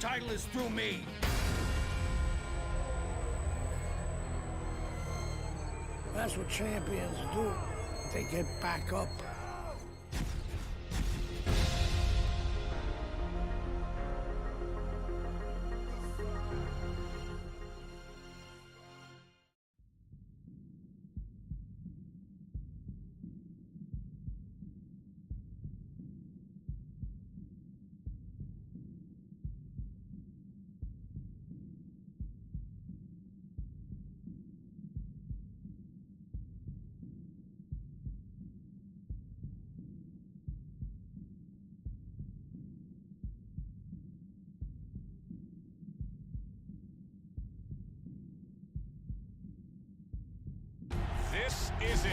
title is through me. That's what champions do. They get back up. This is it.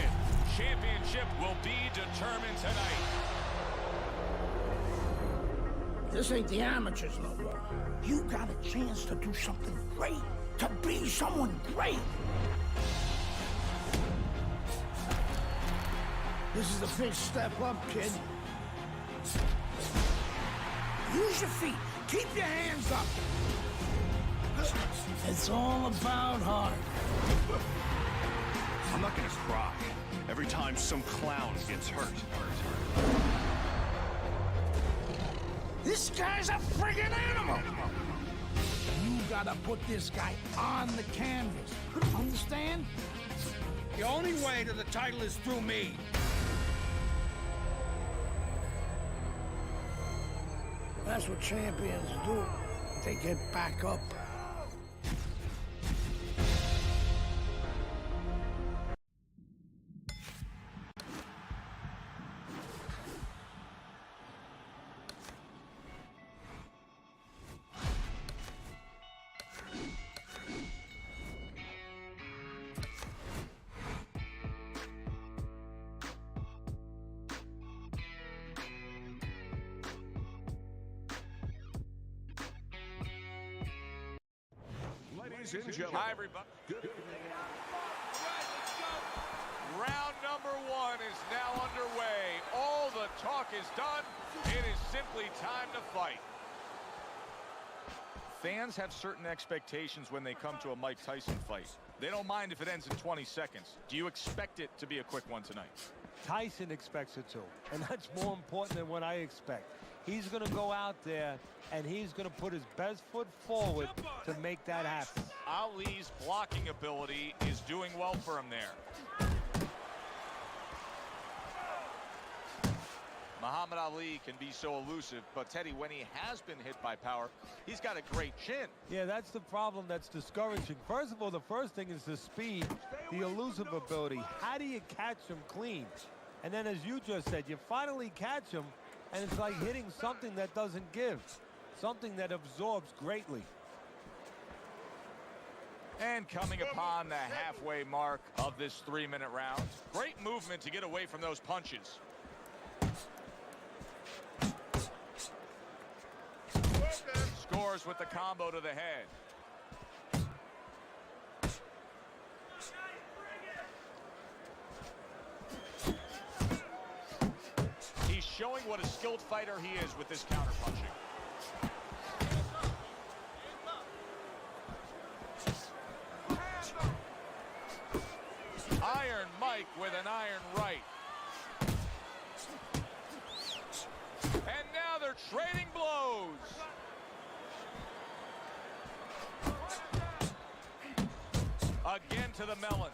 Championship will be determined tonight. This ain't the amateurs no more. You got a chance to do something great, to be someone great. This is a big step up, kid. Use your feet. Keep your hands up. It's all about heart. I'm not gonna cry every time some clown gets hurt. This guy's a friggin' animal! You gotta put this guy on the canvas. Understand? The only way to the title is through me. That's what champions do. They get back up. Ladies and gentlemen. Hi, everybody. Round number one is now underway. All the talk is done. It is simply time to fight. Fans have certain expectations when they come to a Mike Tyson fight. They don't mind if it ends in 20 seconds. Do you expect it to be a quick one tonight? Tyson expects it to, and that's more important than what I expect. He's going to go out there, and he's going to put his best foot forward to make that happen. Ali's blocking ability is doing well for him there. Muhammad Ali can be so elusive, but Teddy, when he has been hit by power, he's got a great chin. Yeah, that's the problem that's discouraging. First of all, the first thing is the speed, the elusive ability. How do you catch him clean? And then, as you just said, you finally catch him, and it's like hitting something that doesn't give, something that absorbs greatly. And coming upon the halfway mark of this 3-minute round, great movement to get away from those punches. Scores with the combo to the head. He's showing what a skilled fighter he is with this counterpunching. Iron Mike with an iron right. And now they're trading blows. Again to the melon.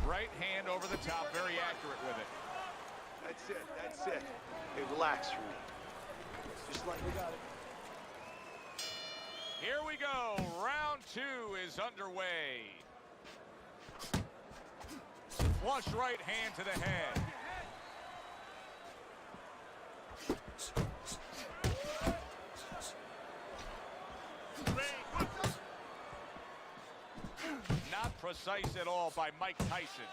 Right hand over the top, very accurate with it. That's it, that's it. Hey, relax for me. Just like we got it. Here we go. Round two is underway. Flush right hand to the head. Not precise at all by Mike Tyson.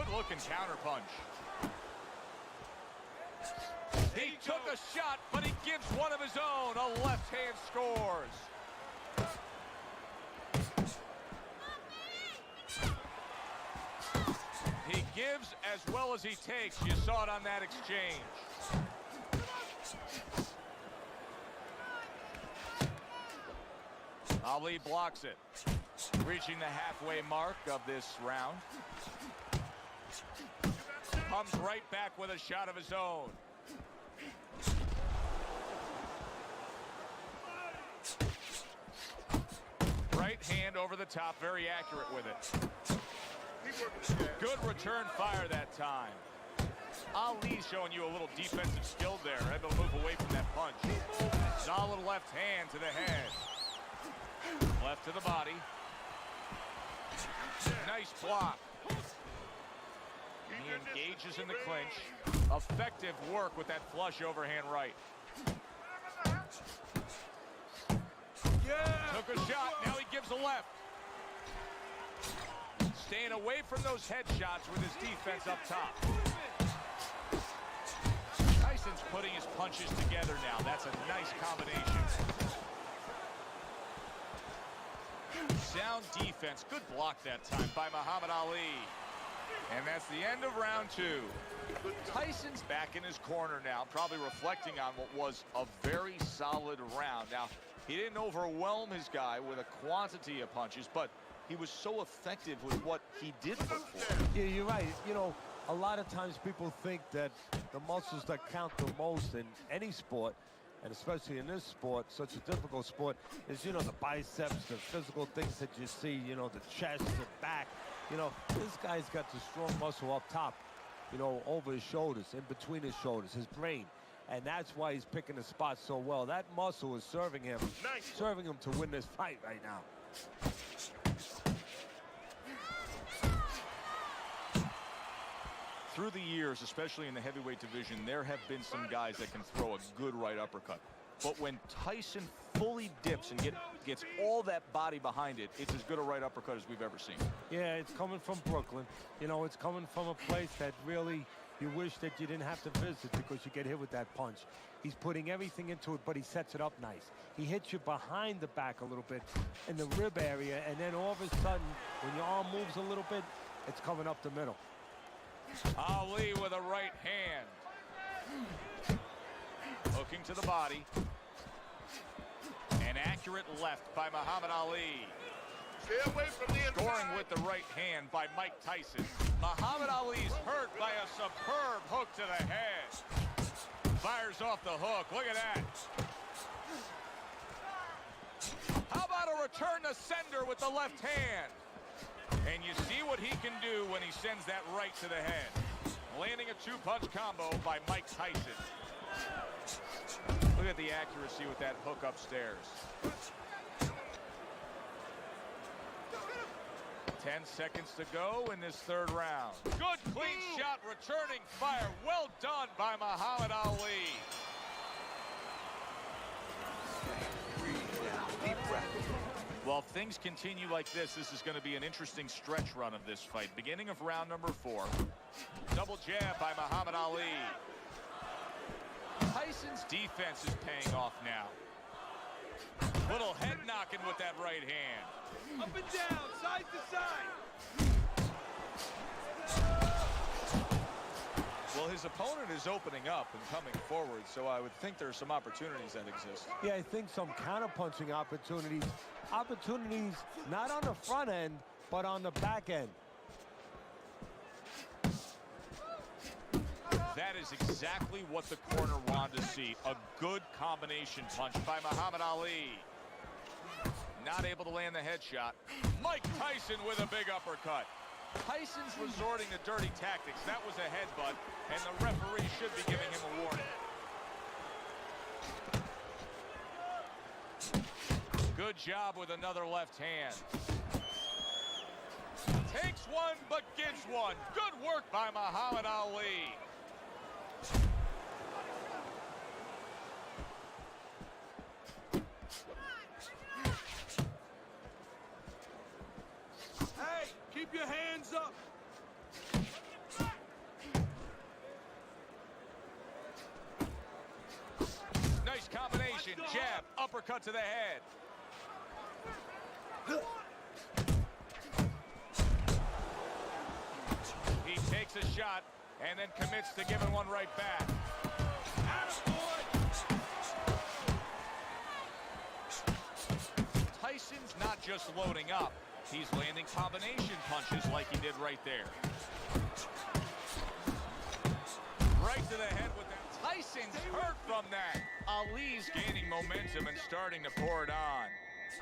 Good-looking counterpunch. He took a shot, but he gives one of his own. A left hand scores. He gives as well as he takes. You saw it on that exchange. Ali blocks it. Reaching the halfway mark of this round. Comes right back with a shot of his own. Right hand over the top, very accurate with it. Good return fire that time. Ali's showing you a little defensive skill there. Able to move away from that punch. Solid left hand to the head. Left to the body. Nice block. He engages in the clinch. Effective work with that flush overhand right. Took a shot, now he gives a left. Staying away from those headshots with his defense up top. Tyson's putting his punches together now. That's a nice combination. Sound defense. Good block that time by Muhammad Ali. And that's the end of round two. Tyson's back in his corner now, probably reflecting on what was a very solid round. Now, he didn't overwhelm his guy with a quantity of punches, but he was so effective with what he did put forward. Yeah, you're right. You know, a lot of times people think that the muscles that count the most in any sport, and especially in this sport, such a difficult sport, is, you know, the biceps, the physical things that you see, you know, the chest, the back. You know, this guy's got the strong muscle up top, you know, over his shoulders, in between his shoulders, his brain. And that's why he's picking the spot so well. That muscle is serving him to win this fight right now. Through the years, especially in the heavyweight division, there have been some guys that can throw a good right uppercut. But when Tyson fully dips and gets all that body behind it, it's as good a right uppercut as we've ever seen. Yeah, it's coming from Brooklyn. You know, it's coming from a place that really you wish that you didn't have to visit because you get hit with that punch. He's putting everything into it, but he sets it up nice. He hits you behind the back a little bit in the rib area, and then all of a sudden, when your arm moves a little bit, it's coming up the middle. Ali with a right hand. Hooking to the body. An accurate left by Muhammad Ali. Stay away from the inside. Scoring with the right hand by Mike Tyson. Muhammad Ali's hurt by a superb hook to the head. Fires off the hook. Look at that. How about a return to sender with the left hand? And you see what he can do when he sends that right to the head. Landing a two-punch combo by Mike Tyson. Look at the accuracy with that hook upstairs. 10 seconds to go in this third round. Good clean shot, returning fire. Well done by Muhammad Ali. Deep breath. Well, if things continue like this is going to be an interesting stretch run of this fight. Beginning of round number 4. Double jab by Muhammad Ali. Tyson's defense is paying off now. Little head knocking with that right hand. Up and down, side to side. Well, his opponent is opening up and coming forward, so I would think there are some opportunities that exist. Yeah, I think some counter-punching opportunities. Opportunities not on the front end, but on the back end. That is exactly what the corner wanted to see. A good combination punch by Muhammad Ali. Not able to land the headshot. Mike Tyson with a big uppercut. Tyson's resorting to dirty tactics. That was a headbutt, and the referee should be giving him a warning. Good job with another left hand. Takes one, but gives one. Good work by Muhammad Ali. Hey, keep your hands up. uppercut to the head. He takes a shot and then commits to giving one right back. Tyson's not just loading up. He's landing combination punches like he did right there. Right to the head with that. Tyson's hurt from that. Ali's gaining momentum and starting to pour it on.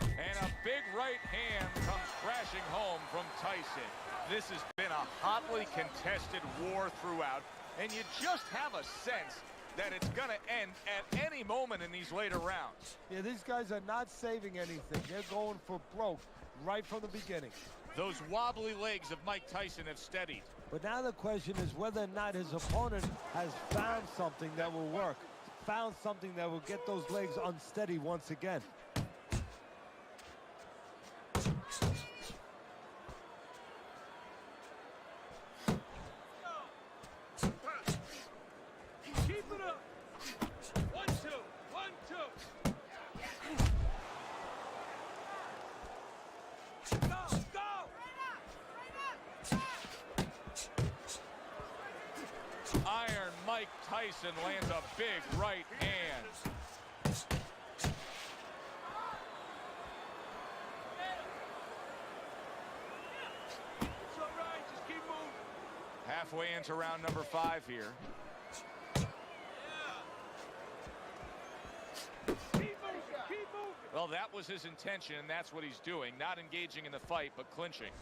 And a big right hand comes crashing home from Tyson. This has been a hotly contested war throughout, and you just have a sense that it's going to end at any moment in these later rounds. Yeah, these guys are not saving anything. They're going for broke right from the beginning. Those wobbly legs of Mike Tyson have steadied. But now the question is whether or not his opponent has found something that will work, found something that will get those legs unsteady once again. Keep it up. 1, 2, 1, 2. Go, go. Iron Mike Tyson lands a big right hand. It's all right. Just keep moving. Halfway into round number 5 here. Keep moving. Keep moving. Well, that was his intention, and that's what he's doing. Not engaging in the fight, but clinching.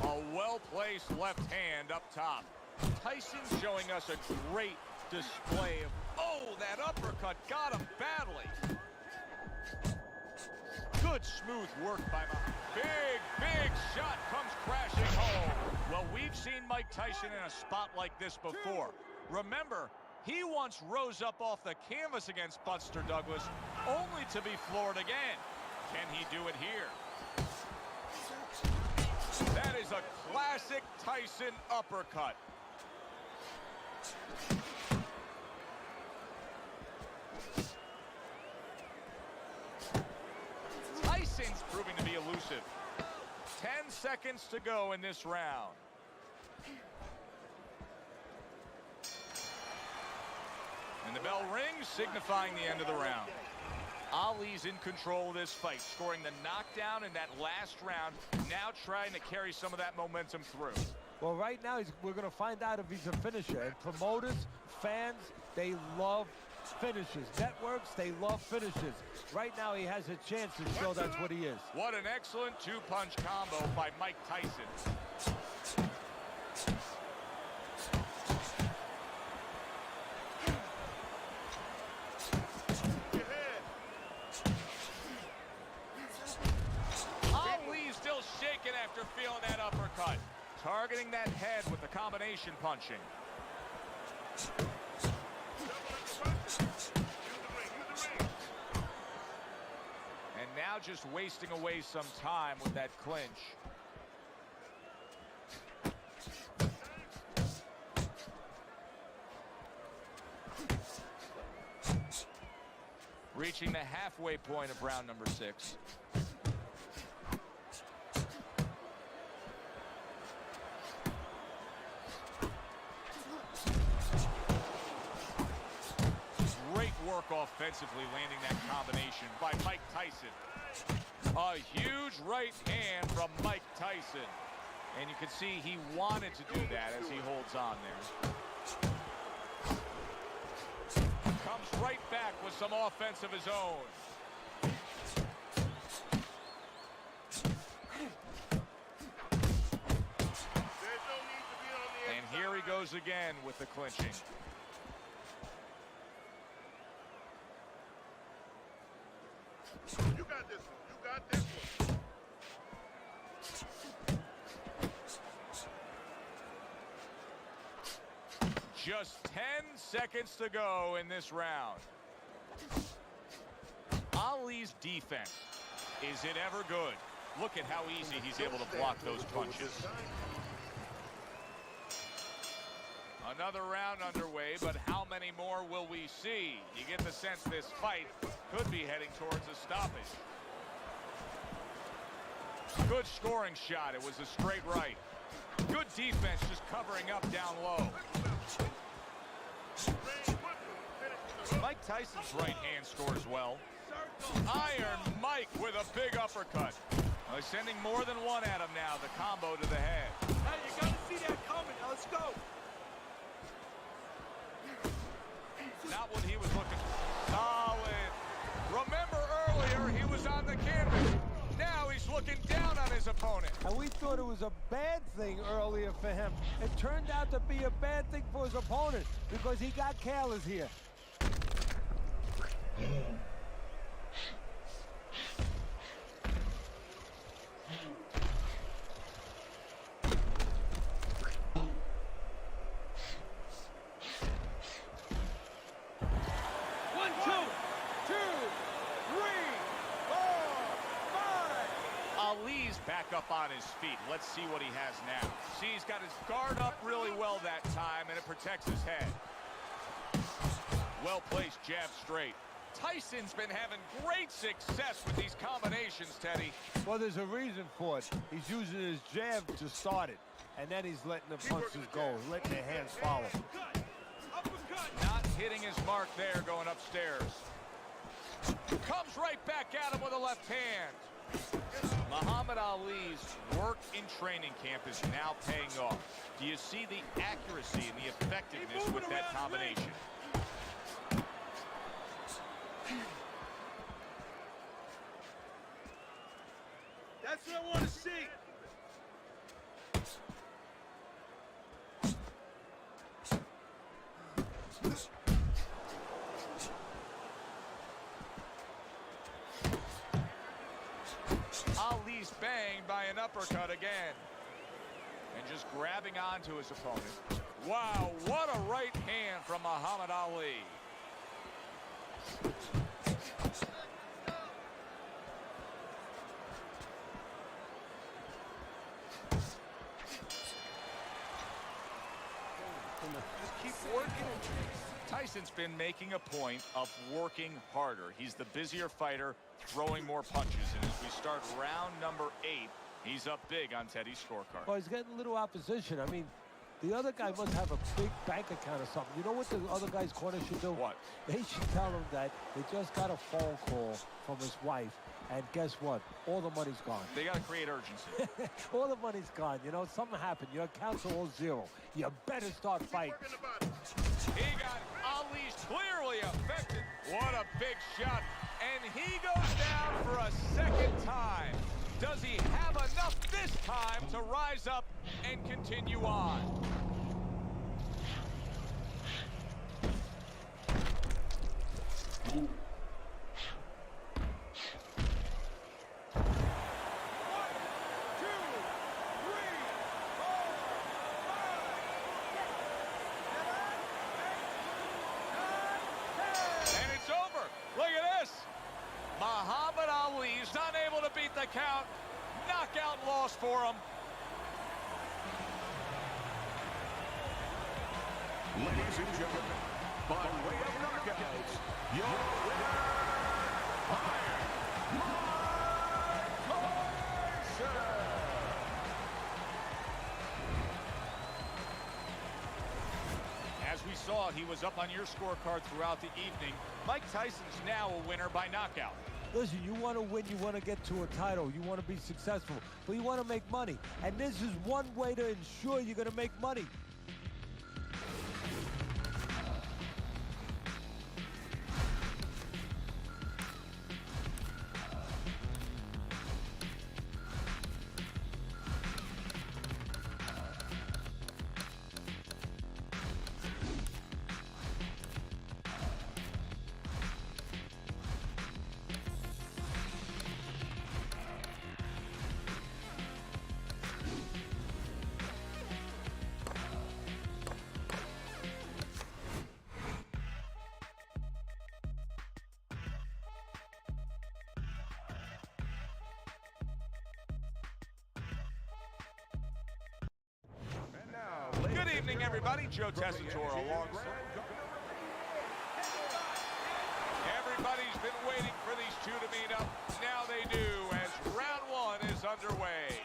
A well-placed left hand up top. Tyson's showing us a great display of... Oh, that uppercut got him badly. Good smooth work by Muhammad. Big shot comes crashing home. Well, we've seen Mike Tyson in a spot like this before. Remember, he once rose up off the canvas against Buster Douglas, only to be floored again. Can he do it here? That is a classic Tyson uppercut. Tyson's proving to be elusive. 10 seconds to go in this round. And the bell rings, signifying the end of the round. Ali's in control of this fight, scoring the knockdown in that last round, now trying to carry some of that momentum through. Well, right now, we're going to find out if he's a finisher. And promoters, fans, they love finishes. Networks, they love finishes. Right now, he has a chance to show that's what he is. What an excellent two-punch combo by Mike Tyson. Ali's still shaking after feeling that uppercut. Targeting that head with the combination punching. And now just wasting away some time with that clinch. Reaching the halfway point of round number 6. Great work offensively, landing that combination by Mike Tyson. A huge right hand from Mike Tyson. And you can see he wanted to do that as he holds on there. Comes right back with some offense of his own. And here he goes again with the clinching. You got this one. You got this one. Just 10 seconds to go in this round. Ali's defense. Is it ever good? Look at how easy he's able to block those punches. Another round underway, but how many more will we see? You get the sense this fight could be heading towards a stoppage. Good scoring shot. It was a straight right. Good defense just covering up down low. Mike Tyson's right hand scores well. Iron Mike with a big uppercut. Well, he's sending more than one at him now. The combo to the head. Hey, you gotta see that coming. Now let's go. Not what he was looking for. Solid. Remember earlier, he was on the canvas. Now he's looking down on his opponent. And we thought it was a bad thing earlier for him. It turned out to be a bad thing for his opponent because he got careless here. Ali's back up on his feet. Let's see what he has now. See, he's got his guard up really well that time, and it protects his head. Well-placed jab straight. Tyson's been having great success with these combinations, Teddy. Well, there's a reason for it. He's using his jab to start it, and then he's letting the punches go, letting the hands follow. Not hitting his mark there, going upstairs. Comes right back at him with a left hand. Muhammad Ali's work in training camp is now paying off. Do you see the accuracy and the effectiveness with that combination? That's what I want to see. Ali's banged by an uppercut again. And just grabbing onto his opponent. Wow, what a right hand from Muhammad Ali. Just keep working. Tyson's been making a point of working harder. He's the busier fighter, throwing more punches. And as we start round number 8, he's up big on Teddy's scorecard. Well, he's getting a little opposition. I mean, the other guy must have a big bank account or something. You know what the other guy's corner should do? What? They should tell him that they just got a phone call from his wife. And guess what? All the money's gone. They got to create urgency. All the money's gone. You know, something happened. Your accounts are all zero. You better start fighting. He got Ali's clearly affected. What a big shot. And he goes down for a second time. Does he have enough this time to rise up and continue on? Muhammad Ali is unable to beat the count. Knockout loss for him. Ladies and gentlemen, by way of knockouts, your winner, As we saw, he was up on your scorecard throughout the evening. Mike Tyson's now a winner by knockout. Listen, you want to win, you want to get to a title, you want to be successful, but you want to make money. And this is one way to ensure you're going to make money. evening, everybody. Joe Tessitore alongside. Everybody's been waiting for these two to meet up. Now they do, as round one is underway.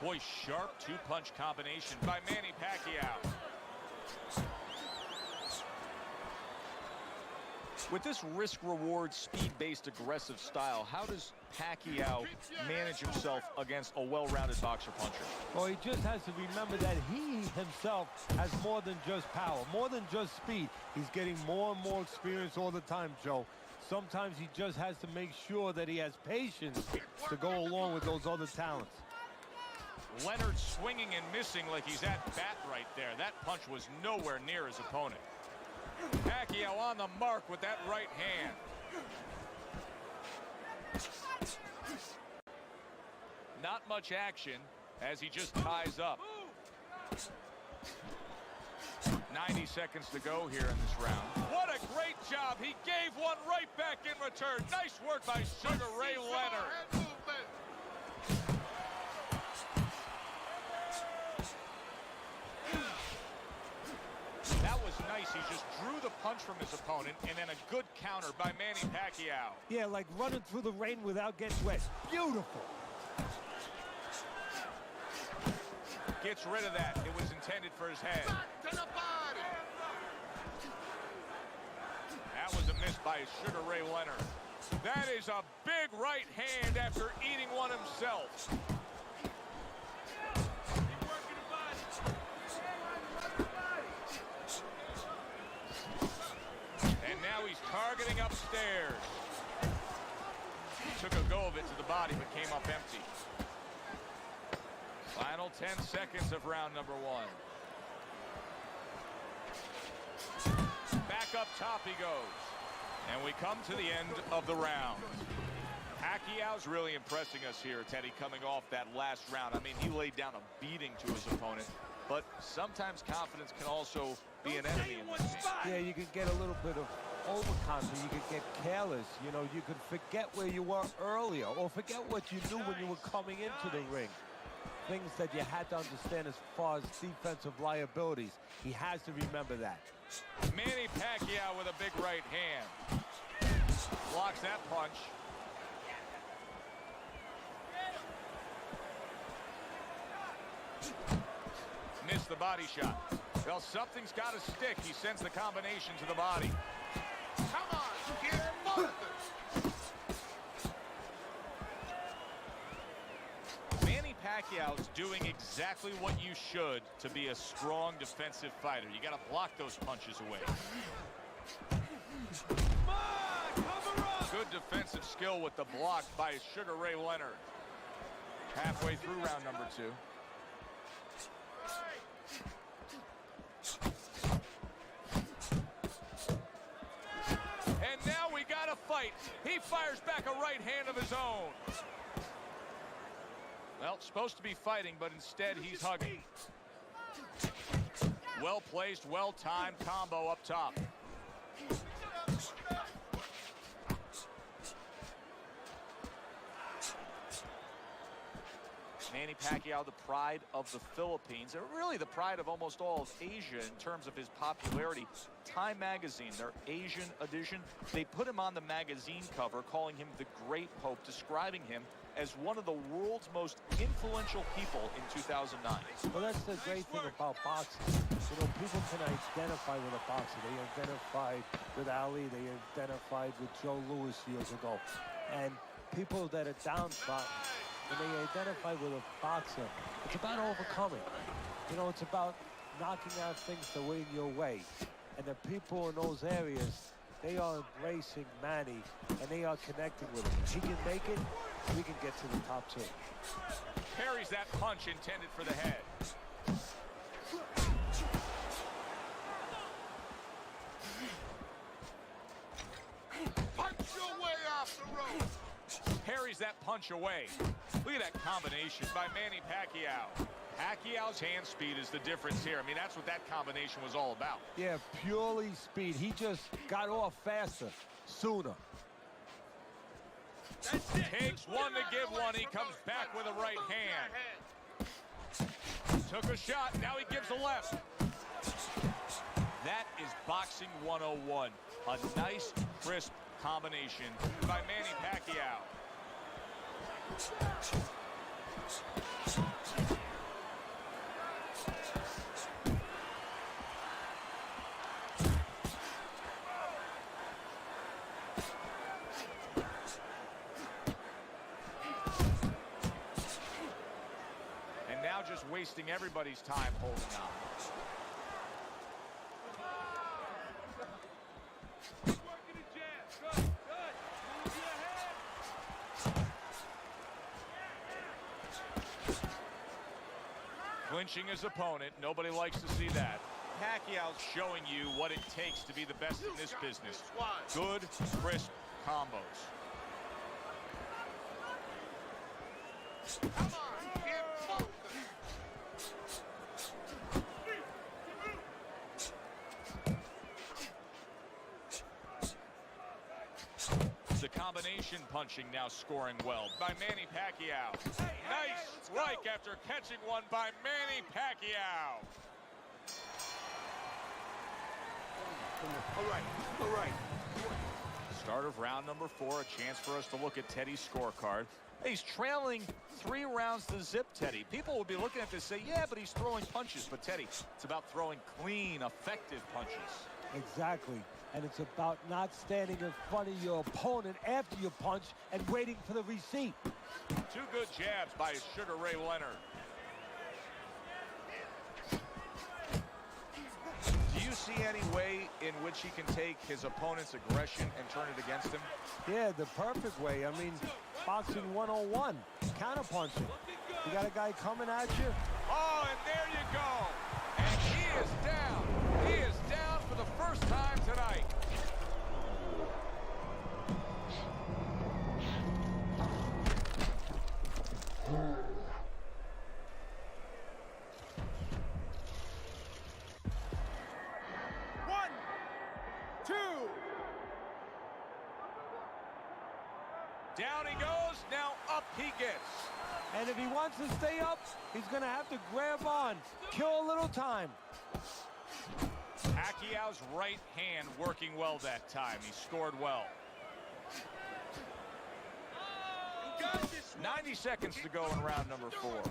Boy, sharp two-punch combination by Manny Pacquiao. With this risk-reward, speed-based, aggressive style, how does Pacquiao manage himself against a well-rounded boxer-puncher? Well, he just has to remember that he himself has more than just power, more than just speed. He's getting more and more experience all the time, Joe. Sometimes he just has to make sure that he has patience to go along with those other talents. Leonard swinging and missing like he's at bat right there. That punch was nowhere near his opponent. Pacquiao on the mark with that right hand. Not much action as he just ties up. 90 seconds to go here in this round. What a great job. He gave one right back in return. Nice work by Sugar Ray Leonard. That was nice. He just drew the punch from his opponent, and then a good counter by Manny Pacquiao. Yeah, like running through the rain without getting wet. Beautiful. Gets rid of that. It was intended for his head. That was a miss by Sugar Ray Leonard. That is a big right hand after eating one himself. And now he's targeting upstairs. Took a go of it to the body, but came up empty. Final 10 seconds of round number one. Back up top he goes. And we come to the end of the round. Pacquiao's really impressing us here, Teddy, coming off that last round. I mean, he laid down a beating to his opponent, but sometimes confidence can also be an enemy in this game. Yeah, you can get a little bit of overconfidence. You could get careless. You know, you could forget where you were earlier or forget what you knew when you were coming into the ring. Things that you had to understand as far as defensive liabilities. He has to remember that. Manny Pacquiao with a big right hand. Blocks that punch. Missed the body shot. Well, something's got to stick. He sends the combination to the body. Come on, get both. Manny Pacquiao's doing exactly what you should to be a strong defensive fighter. You got to block those punches away. Good defensive skill with the block by Sugar Ray Leonard. Halfway through round number two. And now we got a fight. He fires back a right hand of his own. Well, supposed to be fighting, but instead he's hugging. Well placed, well timed combo up top. Manny Pacquiao, the pride of the Philippines, and really the pride of almost all of Asia in terms of his popularity. Time magazine, their Asian edition, they put him on the magazine cover, calling him the Great Hope, describing him as one of the world's most influential people in 2009. Well, that's the great thing about boxing. You know, people can identify with a boxer. They identified with Ali. They identified with Joe Louis years ago. And people that are downtrodden, when they identify with a boxer, it's about overcoming. You know, it's about knocking out things that were in your way. And the people in those areas, they are embracing Manny, and they are connecting with him. If he can make it, we can get to the top two. Parries that punch intended for the head. Punch your way off the rope. Parries that punch away. Look at that combination by Manny Pacquiao. Pacquiao's hand speed is the difference here. I mean, that's what that combination was all about. Yeah, purely speed. He just got off faster, sooner. Takes one to give one. He comes back with a right hand. Took a shot, now he gives a left. That is boxing 101. A nice, crisp combination by Manny Pacquiao. And now just wasting everybody's time holding on. Clinching his opponent. Nobody likes to see that. Pacquiao's showing you what it takes to be the best in this business. Good, crisp combos. Come on, get focused. The combination punching now scoring well by Manny Pacquiao. Nice strike after catching one by Manny Pacquiao. All right. Start of round number 4, a chance for us to look at Teddy's scorecard. He's trailing 3 rounds to zip, Teddy. People will be looking at this and say, yeah, but he's throwing punches. But Teddy, it's about throwing clean, effective punches. Exactly. And it's about not standing in front of your opponent after you punch and waiting for the receipt. 2 good jabs by Sugar Ray Leonard. Do you see any way in which he can take his opponent's aggression and turn it against him? Yeah, the perfect way. I mean, boxing 101, counterpunching. You got a guy coming at you. Oh, and there you go. And he is down. He is down for the first time tonight. One, two. Down he goes. Now up he gets. And if he wants to stay up, he's going to have to grab on, kill a little time. Pacquiao's right hand working well that time. He scored well. 90 seconds to go in round number 4.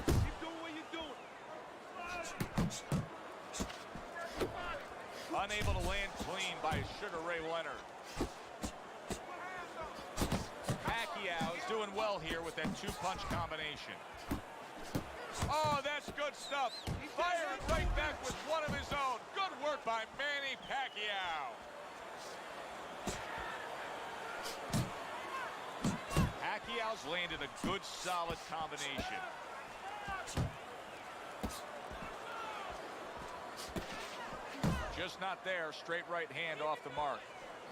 Keep doing what you're doing. Unable to land clean by Sugar Ray Leonard. Pacquiao is doing well here with that 2-punch combination. Oh, that's good stuff. Firing right back with one of his own. Good work by Manny Pacquiao. Pacquiao's landed a good, solid combination. Just not there. Straight right hand off the mark.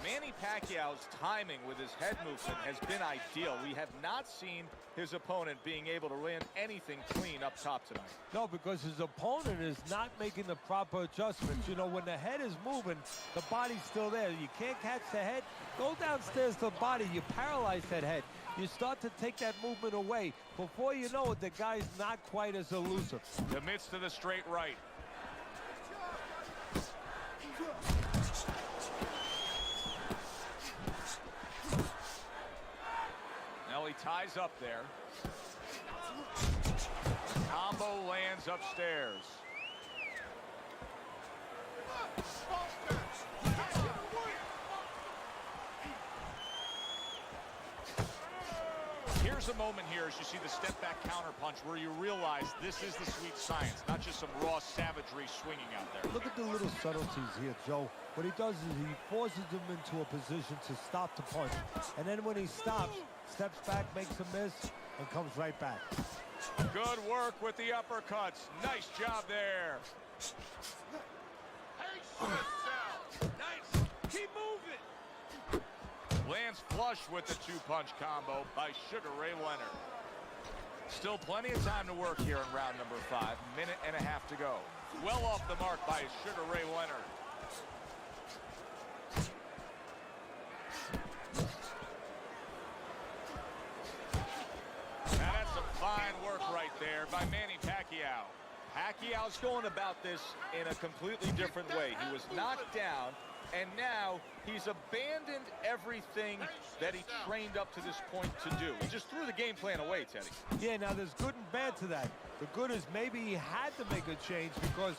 Manny Pacquiao's timing with his head movement has been ideal. We have not seen his opponent being able to land anything clean up top tonight. No, because his opponent is not making the proper adjustments. You know, when the head is moving, the body's still there. You can't catch the head. Go downstairs to the body. You paralyze that head. You start to take that movement away. Before you know it, the guy's not quite as elusive. Commits to the straight right. Now he ties up there. Combo lands upstairs. Here's a moment here as you see the step back counter punch where you realize this is the sweet science, not just some raw savagery swinging out there. Look at the little subtleties here, Joe. What he does is he forces him into a position to stop the punch. And then when he stops, steps back, makes a miss, and comes right back. Good work with the uppercuts. Nice job there. Nice. Keep moving. Lands flush with the 2-punch combo by Sugar Ray Leonard. Still plenty of time to work here in round number 5. Minute and a half to go. Well off the mark by Sugar Ray Leonard. by Manny Pacquiao. Pacquiao's going about this in a completely different way. He was knocked down, and now he's abandoned everything that he trained up to this point to do. He just threw the game plan away, Teddy. Yeah, now there's good and bad to that. The good is maybe he had to make a change because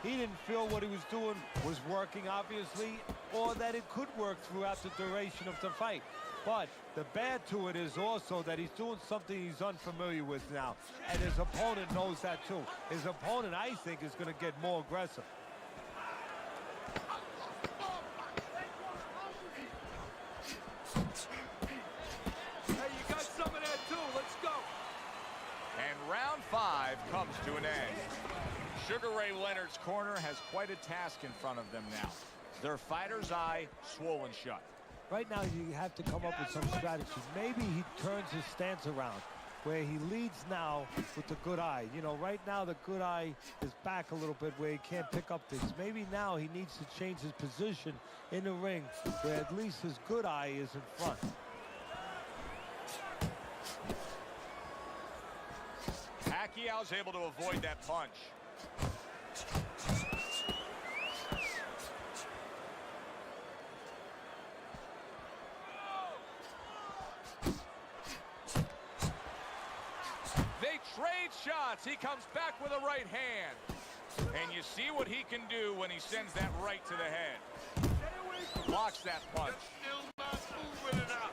he didn't feel what he was doing was working, obviously, or that it could work throughout the duration of the fight. But the bad to it is also that he's doing something he's unfamiliar with now, and his opponent knows that too. His opponent, I think, is going to get more aggressive. Hey, you got some of that too. Let's go. And round 5 comes to an end. Sugar Ray Leonard's corner has quite a task in front of them now. Their fighter's eye swollen shut. Right now, you have to come up with some strategy. Maybe he turns his stance around, where he leads now with the good eye. You know, right now the good eye is back a little bit where he can't pick up things. Maybe now he needs to change his position in the ring, where at least his good eye is in front. Pacquiao's able to avoid that punch. They trade shots. He comes back with a right hand. And you see what he can do when he sends that right to the head. Blocks that punch. Still not moving enough.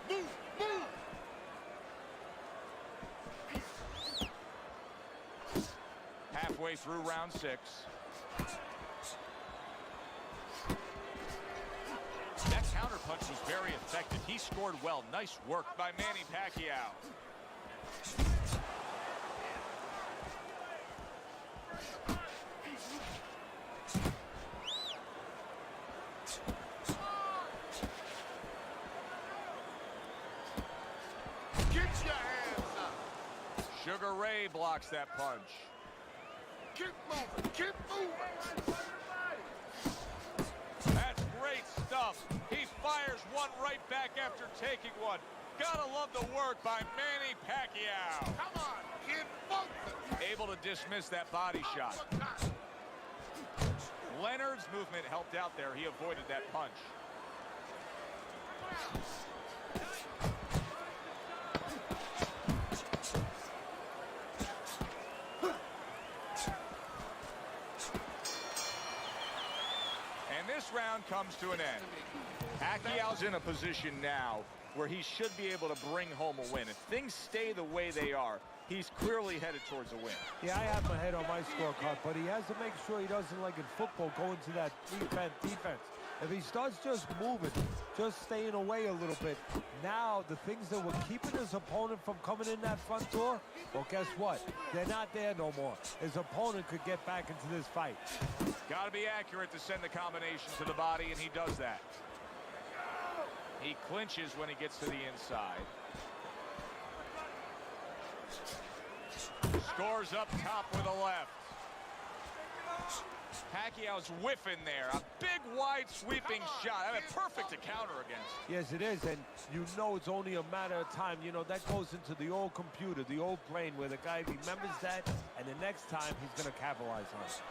Move, move. Halfway through round 6. That counterpunch was very effective. He scored well. Nice work by Manny Pacquiao. Get your hands up. Sugar Ray blocks that punch. Keep moving. Keep moving. That's great stuff. He fires one right back after taking one. Gotta love the work by Manny Pacquiao. Come on, kid. Focus. Able to dismiss that body shot. Leonard's movement helped out there. He avoided that punch. And this round comes to an end. Pacquiao's in a position now where he should be able to bring home a win. If things stay the way they are, he's clearly headed towards a win. Yeah, I have my head on my scorecard, but he has to make sure he doesn't, like in football, go into that defense. If he starts just moving, just staying away a little bit, now the things that were keeping his opponent from coming in that front door, well, guess what? They're not there no more. His opponent could get back into this fight. Got to be accurate to send the combination to the body, and he does that. He clinches when he gets to the inside. Scores up top with a left. Pacquiao's whiffing there. A big, wide, sweeping shot. I mean, perfect to counter against. Yes, it is, and you know it's only a matter of time. You know, that goes into the old computer, the old brain, where the guy remembers that, and the next time he's going to capitalize on it.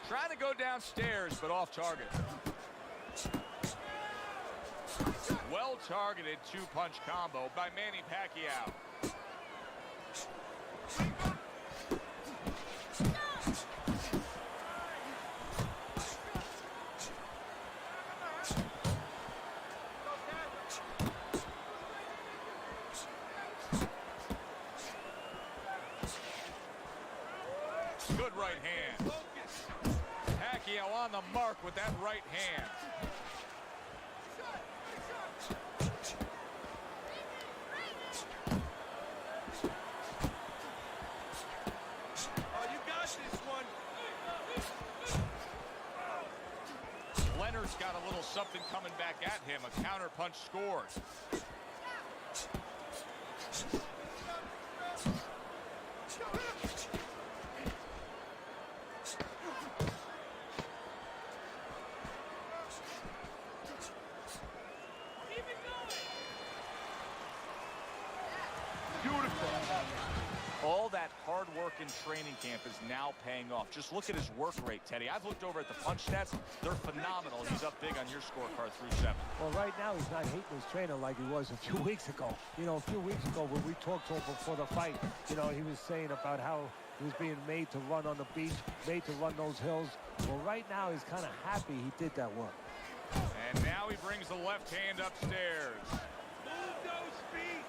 Trying to go downstairs, but off target. Well-targeted two-punch combo by Manny Pacquiao. Good right hand. Pacquiao on the mark with that right hand. Leonard's got a little something coming back at him. A counter punch scores. hard work in training camp is now paying off. Just look at his work rate, Teddy. I've looked over at the punch stats. They're phenomenal. He's up big on your scorecard through 7. Well, right now he's not hating his trainer like he was a few weeks ago. You know, a few weeks ago when we talked to him before the fight, you know, he was saying about how he was being made to run on the beach, made to run those hills. Well, right now he's kind of happy he did that work. And now he brings the left hand upstairs. Move those feet.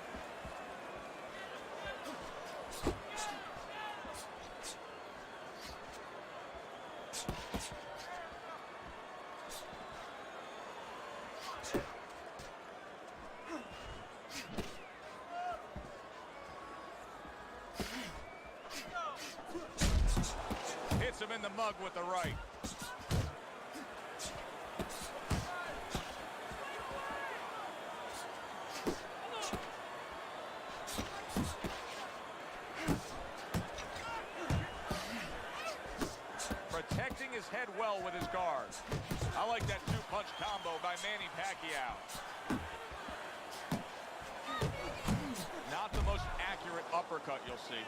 Hits him in the mug with the right. Protecting his head well with his guard. I like that two-punch combo by Manny Pacquiao. Not the most accurate uppercut you'll see.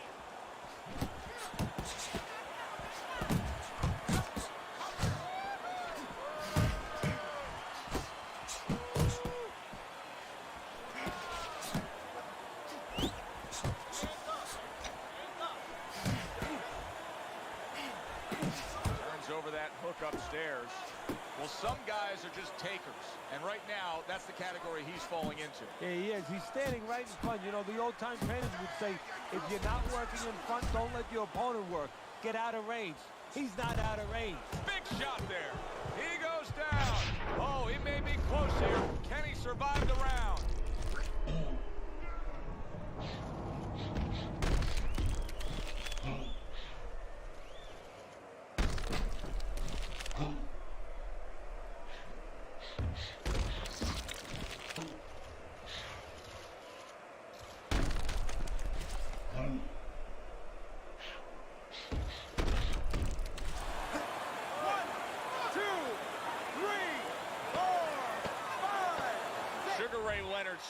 Over that hook upstairs. Well, some guys are just takers, and right now that's the category he's falling into. Yeah, he is. He's standing right in front. You know, the old-time trainers would say, if you're not working in front, don't let your opponent work. Get out of range. He's not out of range. Big shot there. He goes down. Oh, he may be close here. Can he survive the round?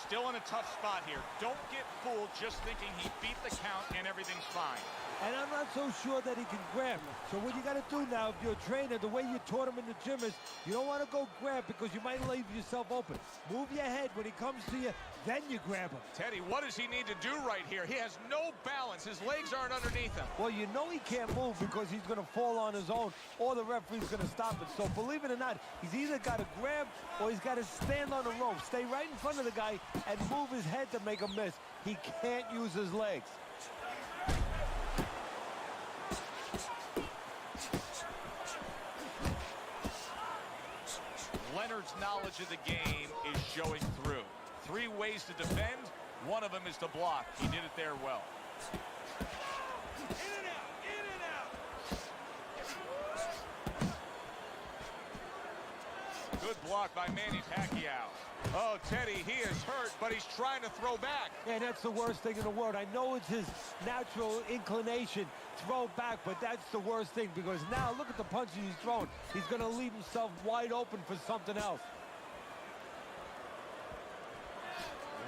Still in a tough spot here. Don't get fooled just thinking he beat the count and everything's fine. And I'm not so sure that he can grab. So what you got to do now, if you're a trainer, the way you taught him in the gym is you don't want to go grab because you might leave yourself open. Move your head when he comes to you, then you grab him. Teddy, what does he need to do right here? He has no balance. His legs aren't underneath him. Well, you know he can't move because he's going to fall on his own or the referee's going to stop it. So believe it or not, he's either got to grab or he's got to stand on the rope, stay right in front of the guy and move his head to make a miss. He can't use his legs. Leonard's knowledge of the game is showing through. 3 ways to defend. One of them is to block. He did it there well. In and out, in and out. Good block by Manny Pacquiao. Oh, Teddy, he is hurt, but he's trying to throw back. And that's the worst thing in the world. I know it's his natural inclination, throw back, but that's the worst thing because now look at the punches he's throwing. He's going to leave himself wide open for something else.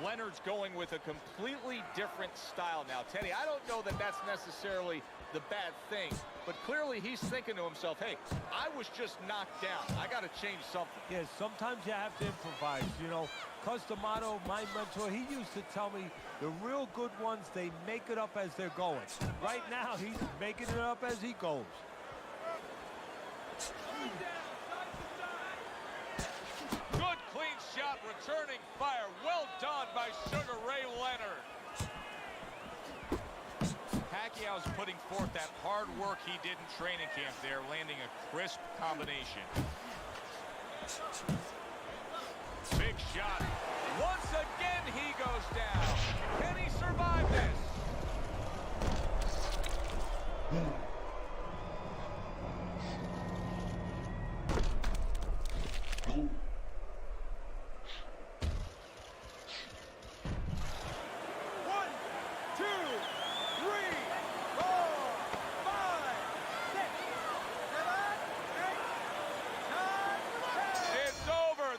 Leonard's going with a completely different style now. Teddy, I don't know that that's necessarily the bad thing, but clearly he's thinking to himself, hey, I was just knocked down. I got to change something. Yes, sometimes you have to improvise. You know, Customato, my mentor, he used to tell me the real good ones, they make it up as they're going. Right now, he's making it up as he goes. Good clean shot, returning fire. Well done by Sugar Ray Leonard. Pacquiao's putting forth that hard work he did in training camp there, landing a crisp combination. Big shot. Once again, he goes down. Can he survive this?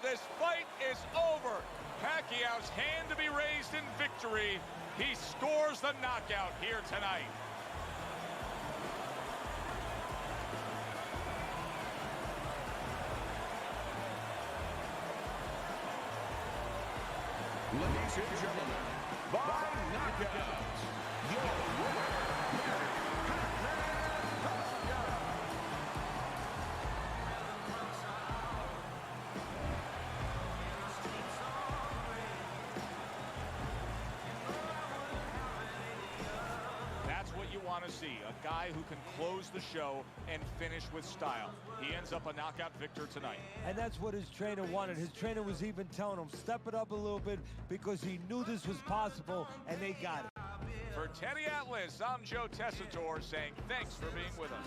This fight is over. Pacquiao's hand to be raised in victory. He scores the knockout here tonight. Ladies and gentlemen, by knockout, your winner, That's what you want to see, a guy who can close the show and finish with style. He ends up a knockout victor tonight. And that's what his trainer wanted. His trainer was even telling him, step it up a little bit, because he knew this was possible, and they got it. For Teddy Atlas, I'm Joe Tessitore saying thanks for being with us.